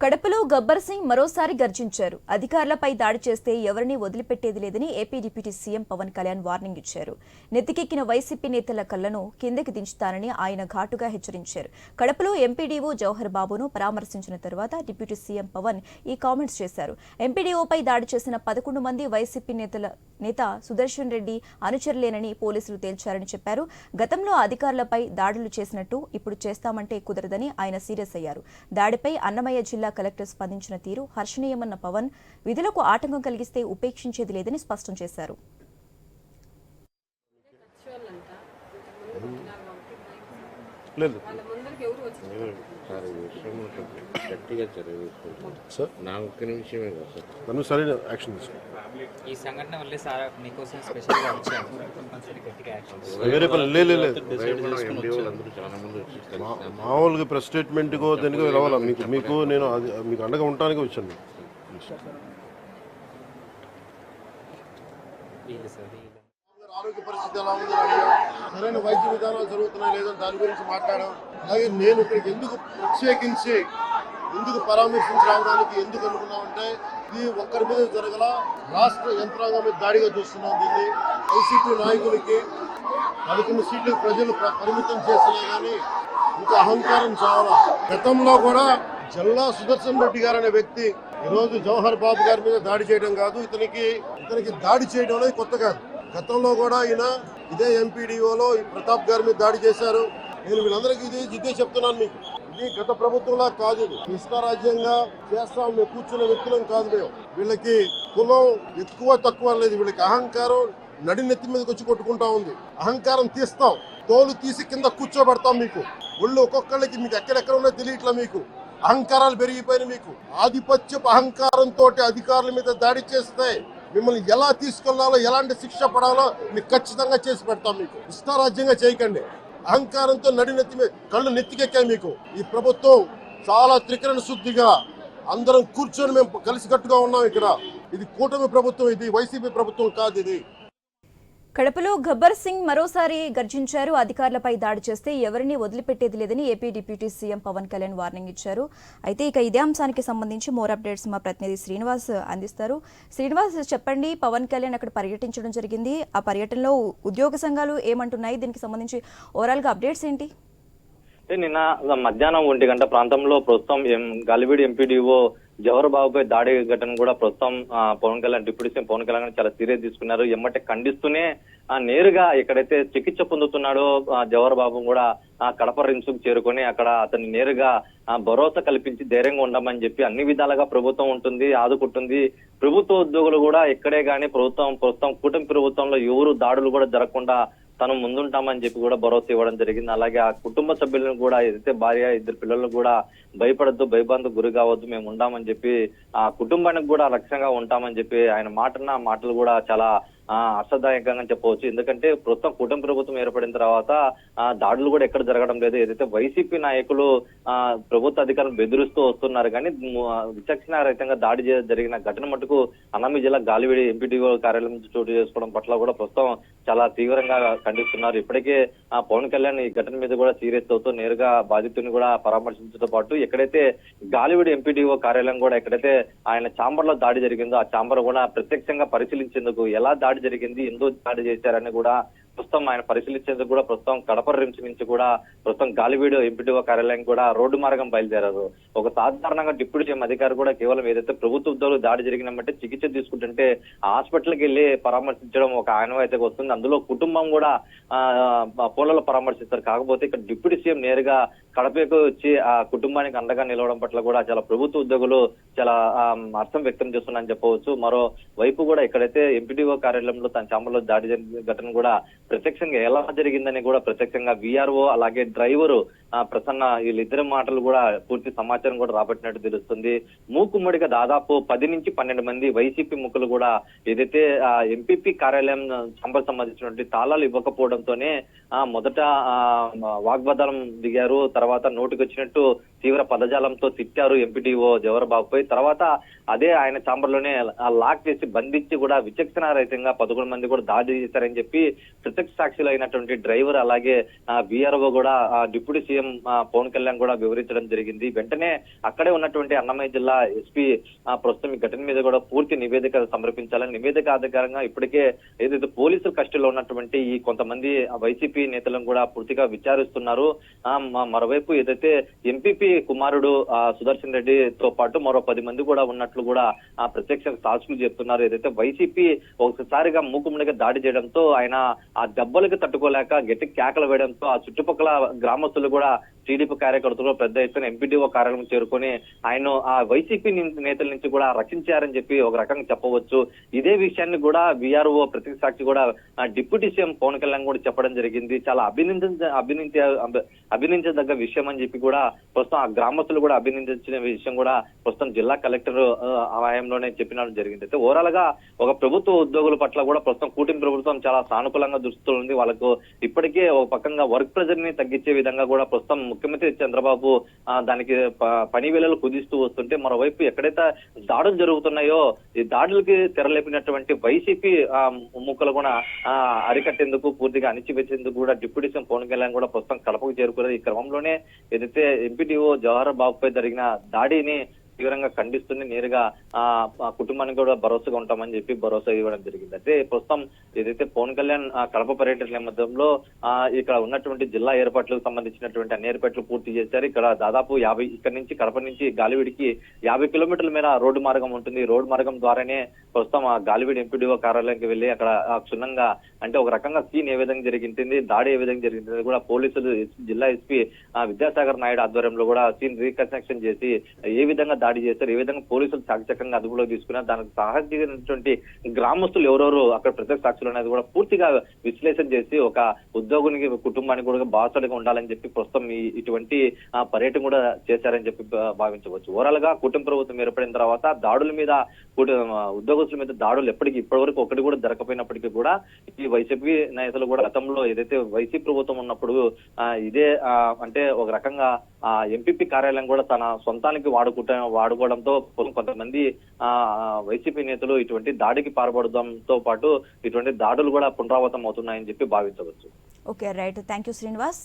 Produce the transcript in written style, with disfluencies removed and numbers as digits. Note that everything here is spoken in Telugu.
కడపలో గబ్బర్ సింగ్ మరోసారి గర్జించారు. అధికారులపై దాడి చేస్తే ఎవరిని వదిలిపెట్టేది లేదని AP deputy CM Pavan Kalyan warning ఇచ్చారు. నెత్తికెక్కిన వైసీపీ నేతల కళ్లను కిందకి దించుతారని ఆయన ఘాటుగా హెచ్చరించారు. కడపలో ఎంపీడీఓ జవహర్ బాబును పరామర్శించిన తర్వాత డిప్యూటీ సీఎం పవన్ ఈ కామెంట్స్ చేశారు. ఎంపీడీఓపై దాడి చేసిన 11 మంది వైసీపీ నేత సుదర్శన్ రెడ్డి అనుచరులేనని పోలీసులు తేల్చారని చెప్పారు. గతంలో అధికారులపై దాడులు చేసినట్టు ఇప్పుడు చేస్తామంటే కుదరదని ఆయన సీరియస్ అయ్యారు. దాడిపై అన్నమయ్య జిల్లా కలెక్టర్ స్పందించిన తీరు హర్షణీయమన్న పవన్ విధులకు ఆటంకం కలిగిస్తే ఉపేక్షించేది లేదని స్పష్టం చేశారు. మామూలుగా ప్రెస్ స్టేట్మెంట్ దేనికో రావాలా మీకు నేను మీకు అండగా ఉండటానికి వచ్చాను. ఆరోగ్య పరిస్థితి ఎలా ఉందని అడిగాం, సరైన వైద్య విధానాలు జరుగుతున్నాయి లేదని దాని గురించి మాట్లాడాం. అలాగే నేను ఇక్కడికి ప్రత్యేకించి ఎందుకు పరామర్శించి రావడానికి ఎందుకు అనుకున్నామంటే ఇది ఒక్కరి మీద జరగల, రాష్ట్ర యంత్రాంగం మీద దాడిగా చూస్తున్నాం. దీన్ని వైసీపీ నాయకులకి 11 సీట్లకు ప్రజలు పరిమితం చేసినా కానీ ఇంకా అహంకారం చావాలా. గతంలో కూడా జల్లా సుదర్శన్ రెడ్డి గారు అనే వ్యక్తి ఈరోజు జవహర్ బాబు గారి మీద దాడి చేయడం కాదు, ఇతనికి దాడి చేయడం అనేది కొత్త కాదు. గతంలో కూడా ఈయన ఇదే ఎంపీడీఓలో ఈ ప్రతాప్ గారి మీద దాడి చేశారు. నేను వీళ్ళందరికీ ఇదే చెప్తున్నాను మీకు, ఇది గత ప్రభుత్వంలా కాదు, ఇది ఇష్టారాజ్యంగా చేస్తాం. మేము కూర్చున్న వ్యక్తులం కాదు. మేము వీళ్ళకి కులం ఎక్కువ తక్కువ లేదు, వీళ్ళకి అహంకారం నడినెత్తి మీదకి వచ్చి కొట్టుకుంటా ఉంది. అహంకారం తీస్తాం, తోలు తీసి కింద కూర్చోబెడతాం. మీకు ఒళ్ళు ఒక్కొక్కళ్ళకి మీకు ఎక్కడెక్కడ ఉన్నో తెలియట్లా. మీకు అహంకారాలు పెరిగిపోయిన మీకు ఆధిపత్యపు అహంకారంతో అధికారుల మీద దాడి చేస్తే మిమ్మల్ని ఎలా తీసుకెళ్లాలో, ఎలాంటి శిక్ష పడాలో మీకు ఖచ్చితంగా చేసి పెడతాం. మీకు ఇష్టారాజ్యంగా చేయకండి. అహంకారంతో నడినెత్తి మీద కళ్ళు నెత్తికెక్కాయి. మీకు ఈ ప్రభుత్వం చాలా త్రికరణ శుద్ధిగా అందరం కూర్చొని మేము కలిసికట్టుగా ఉన్నాం. ఇక్కడ ఇది కూటమి ప్రభుత్వం, ఇది వైసీపీ ప్రభుత్వం కాదు. ఇది కడపలో గబ్బర్ సింగ్ మరోసారి గర్జించారు. అధికారులపై దాడి చేస్తే ఎవరిని వదిలిపెట్టేది లేదని AP deputy CM Pavan Kalyan warning ఇచ్చారు. అయితే ఇదే అంశానికి సంబంధించి మోర్ అప్డేట్స్ మా ప్రతినిధి శ్రీనివాస్ అందిస్తారు. శ్రీనివాస్, చెప్పండి, పవన్ కళ్యాణ్ అక్కడ పర్యటించడం జరిగింది. ఆ పర్యటనలో ఉద్యోగ సంఘాలు ఏమంటున్నాయి? దీనికి సంబంధించి ఓవరాల్ గా అప్డేట్స్ ఏంటి? నిన్న మధ్యాహ్నం 1 గంట ప్రాంతంలో ప్రస్తుతం గాలివీడి ఎంపీడీఓ జవహర్ బాబుపై దాడి ఘటన కూడా ప్రస్తుతం పవన్ కళ్యాణ్ డిప్యూటీ సీఎం పవన్ కళ్యాణ్ చాలా సీరియస్ తీసుకున్నారు. ఎమ్మటే ఖండిస్తూనే నేరుగా ఎక్కడైతే చికిత్స పొందుతున్నాడో జవహర్ బాబు కూడా కడప రిమ్స్ కు చేరుకొని అక్కడ అతన్ని నేరుగా భరోసా కల్పించి ధైర్యంగా ఉండమని చెప్పి అన్ని విధాలుగా ప్రభుత్వం ఉంటుంది, ఆదుకుంటుంది. ప్రభుత్వ ఉద్యోగులు కూడా ఎక్కడే గానీ ప్రస్తుతం కూటమి ప్రభుత్వంలో ఎవరు దాడులు కూడా జరగకుండా తను ముందుంటామని చెప్పి కూడా భరోసా ఇవ్వడం జరిగింది. అలాగే ఆ కుటుంబ సభ్యులను కూడా, ఏదైతే భార్య 2 పిల్లలను కూడా భయపడద్దు, భయబంధకు గురి కావద్దు, మేము ఉంటామని చెప్పి ఆ కుటుంబానికి కూడా రక్షణగా ఉంటామని చెప్పి ఆయన మాటలు కూడా చాలా అర్థదాయకంగా చెప్పవచ్చు. ఎందుకంటే ప్రస్తుతం కూటమి ప్రభుత్వం ఏర్పడిన తర్వాత దాడులు కూడా ఎక్కడ జరగడం లేదు. ఏదైతే వైసీపీ నాయకులు ప్రభుత్వ అధికారులు బెదిరిస్తూ వస్తున్నారు కానీ విచక్షణ రహితంగా దాడి జరిగిన ఘటన మటుకు అన్నమయ్య జిల్లా గాలివీడి ఎంపీడీఓ కార్యాలయం చోటు చేసుకోవడం పట్ల కూడా ప్రస్తుతం చాలా తీవ్రంగా ఖండిస్తున్నారు. ఇప్పటికే పవన్ కళ్యాణ్ ఈ ఘటన మీద కూడా సీరియస్ అవుతూ నేరుగా బాధితుని కూడా పరామర్శించడంతో పాటు ఎక్కడైతే గాలివీడి ఎంపీడీఓ కార్యాలయం కూడా ఎక్కడైతే ఆయన ఛాంబర్ లో దాడి జరిగిందో ఆ ఛాంబర్ కూడా ప్రత్యక్షంగా పరిశీలించేందుకు ఎలా దాడి జరిగింది, ఎందుకు దాడి చేశారని కూడా ప్రస్తుతం ఆయన పరిశీలించేందుకు కూడా ప్రస్తుతం కడప రిమ్స్ నుంచి కూడా ప్రస్తుతం గాలివీడు ఎంపీడీఓ కార్యాలయం కూడా రోడ్డు మార్గం బయలుదేరారు. ఒక సాధారణంగా డిప్యూటీ సీఎం అధికారి కూడా కేవలం ఏదైతే ప్రభుత్వ ఉద్యోగులు దాడి జరిగినట్టే చికిత్స తీసుకుంటుంటే హాస్పిటల్కి వెళ్లి పరామర్శించడం ఒక ఆనవాయితీగా వస్తుంది. అందులో కుటుంబం కూడా ఫోన్లలో పరామర్శిస్తారు. కాకపోతే ఇక్కడ డిప్యూటీ సీఎం నేరుగా కడపకు వచ్చి ఆ కుటుంబానికి అండగా నిలవడం పట్ల కూడా చాలా ప్రభుత్వ ఉద్యోగులు చాలా అర్థం వ్యక్తం చేస్తున్నారని చెప్పవచ్చు. మరో వైపు కూడా ఎక్కడైతే ఎంపీడీఓ కార్యాలయంలో తన ఛాంబర్లో దాడి జరిగిన ఘటన కూడా ప్రత్యక్షంగా ఎలా జరిగిందని కూడా ప్రత్యక్షంగా వీఆర్ఓ అలాగే డ్రైవరు ప్రసన్న వీళ్ళిద్దరి మాటలు కూడా పూర్తి సమాచారం కూడా రాబట్టినట్టు తెలుస్తుంది. మూకుమ్మడిగా దాదాపు 10 నుంచి 12 మంది వైసీపీ ముఖ్యులు కూడా ఏదైతే ఎంపీపీ కార్యాలయం ఛాంబర్ సంబంధించినటువంటి తాళాలు ఇవ్వకపోవడంతోనే మొదట వాగ్వాదం దిగారు. తర్వాత నోటికి వచ్చినట్టు తీవ్ర పదజాలంతో తిట్టారు ఎంపీడీఓ జవహర్ బాబుపై. తర్వాత అదే ఆయన ఛాంబర్ లోనే లాక్ చేసి బంధించి కూడా విచక్షణ రహితంగా 11 మంది కూడా దాడి చేశారని చెప్పి ప్రత్యక్ష సాక్షులు అయినటువంటి డ్రైవర్ అలాగే వీఆర్ఓ కూడా డిప్యూటీ సీఎం పవన్ కళ్యాణ్ కూడా వివరించడం జరిగింది. వెంటనే అక్కడే ఉన్నటువంటి అన్నమయ్య జిల్లా ఎస్పీ ప్రస్తుతం ఈ ఘటన మీద కూడా పూర్తి నివేదిక సమర్పించాలని, నివేదిక ఆధారంగా ఇప్పటికే ఏదైతే పోలీసుల కస్టడీలో ఉన్నటువంటి ఈ కొంతమంది వైసీపీ నేతలను కూడా పూర్తిగా విచారిస్తున్నారు. మరోవైపు ఏదైతే ఎంపీపీ కుమారుడు సుదర్శన్ రెడ్డితో పాటు మరో 10 మంది కూడా ఉన్నట్లు కూడా ప్రత్యక్ష సాక్షులు చెప్తున్నారు. ఏదైతే వైసీపీ ఒకసారిగా మూకుమ్మడిగా దాడి చేయడంతో ఆయన ఆ దెబ్బలకు తట్టుకోలేక గట్టి కేకలు వేయడంతో ఆ చుట్టుపక్కల గ్రామస్తులు కూడా టీడీపీ కార్యకర్తలు పెద్ద ఎత్తున ఎంపీడీఓ కార్యాలయం చేరుకొని ఆయన ఆ వైసీపీ నేతల నుంచి కూడా రక్షించారని చెప్పి ఒక రకంగా చెప్పవచ్చు. ఇదే విషయాన్ని కూడా విఆర్ఓ ప్రత్యక్ష సాక్షి కూడా డిప్యూటీ సీఎం పవన్ కళ్యాణ్ కూడా చెప్పడం జరిగింది. చాలా అభినందించదగ్గ విషయం అని చెప్పి కూడా ప్రస్తుతం ఆ గ్రామస్తులు కూడా అభినందించిన విషయం కూడా ప్రస్తుతం జిల్లా కలెక్టర్ ఆయంలోనే చెప్పినట్టు జరిగింది. అయితే ఓవరాల్ గా ఒక ప్రభుత్వ ఉద్యోగుల పట్ల కూడా ప్రస్తుతం కూటమి ప్రభుత్వం చాలా సానుకూలంగా దృష్టిస్తుంది. వాళ్ళకు ఇప్పటికే ఒక పక్కంగా వర్క్ ప్రెజర్ ని తగ్గించే విధంగా కూడా ప్రస్తుతం ముఖ్యమంత్రి చంద్రబాబు దానికి పని వేళలు కుదిస్తూ వస్తుంటే, మరోవైపు ఎక్కడైతే దాడులు జరుగుతున్నాయో ఈ దాడులకి తెరలేపినటువంటి వైసీపీ ముక్కలు కూడా అరికట్టేందుకు, పూర్తిగా అణిచివేసేందుకు కూడా డిప్యూటీ సీఎం పవన్ కళ్యాణ్ కూడా ప్రస్తుతం కడపకు చేరుకున్నారు. ఈ క్రమంలోనే ఏదైతే ఎంపీడీఓ జవహర్ బాబుపై జరిగిన దాడిని తీవ్రంగా ఖండిస్తుంది. నేరుగా కుటుంబానికి కూడా భరోసాగా ఉంటామని చెప్పి భరోసా ఇవ్వడం జరిగింది. అయితే ప్రస్తుతం ఏదైతే పవన్ కళ్యాణ్ కడప పర్యటన నేపథ్యంలో ఇక్కడ ఉన్నటువంటి జిల్లా ఏర్పాట్లకు సంబంధించినటువంటి అన్ని ఏర్పాట్లు పూర్తి చేశారు. ఇక్కడ దాదాపు 50 ఇక్కడ నుంచి కడప నుంచి గాలివీడికి 50 కిలోమీటర్ల మేర రోడ్డు మార్గం ఉంటుంది. రోడ్డు మార్గం ద్వారానే ప్రస్తుతం ఆ గాలివీడి ఎంపీడీఓ కార్యాలయానికి వెళ్లి అక్కడ క్షుణ్ణంగా అంటే ఒక రకంగా సీన్ ఏ విధంగా జరిగింది, దాడి ఏ విధంగా జరిగింది కూడా పోలీసులు జిల్లా ఎస్పీ విద్యాసాగర్ నాయుడు ఆధ్వర్యంలో కూడా సీన్ రీకన్స్ట్రక్షన్ చేసి ఏ విధంగా దాడి చేశారు, ఏ విధంగా పోలీసులు చాకచక్యంగా అదుపులోకి తీసుకున్నారు, దానికి సహకరించినటువంటి గ్రామస్తులు ఎవరెవరు అక్కడ ప్రత్యక్ష సాక్షులు అనేది కూడా పూర్తిగా విశ్లేషణ చేసి ఒక ఉద్యోగునికి కుటుంబానికి కూడా బాసటగా ఉండాలని చెప్పి ప్రస్తుతం ఇటువంటి పర్యటన కూడా చేశారని చెప్పి భావించవచ్చు. ఓవరాల్ గా కూటమి ప్రభుత్వం ఏర్పడిన తర్వాత దాడుల మీద ఉద్యోగస్తుల మీద దాడులు ఇప్పటివరకు ఒకటి కూడా జరగకపోయినప్పటికీ కూడా ఈ వైసీపీ నేతలు కూడా గతంలో ఏదైతే వైసీపీ ప్రభుత్వం ఉన్నప్పుడు ఇదే అంటే ఒక రకంగా ఎంపీపీ కార్యాలయం కూడా తన సొంతానికి వాడుకోవడంతో కొంతమంది వైసీపీ నేతలు ఇటువంటి దాడికి పాల్పడడంతో పాటు ఇటువంటి దాడులు కూడా పునరావృతం అవుతున్నాయని చెప్పి భావించవచ్చు. Okay, right. Thank you Srinivas.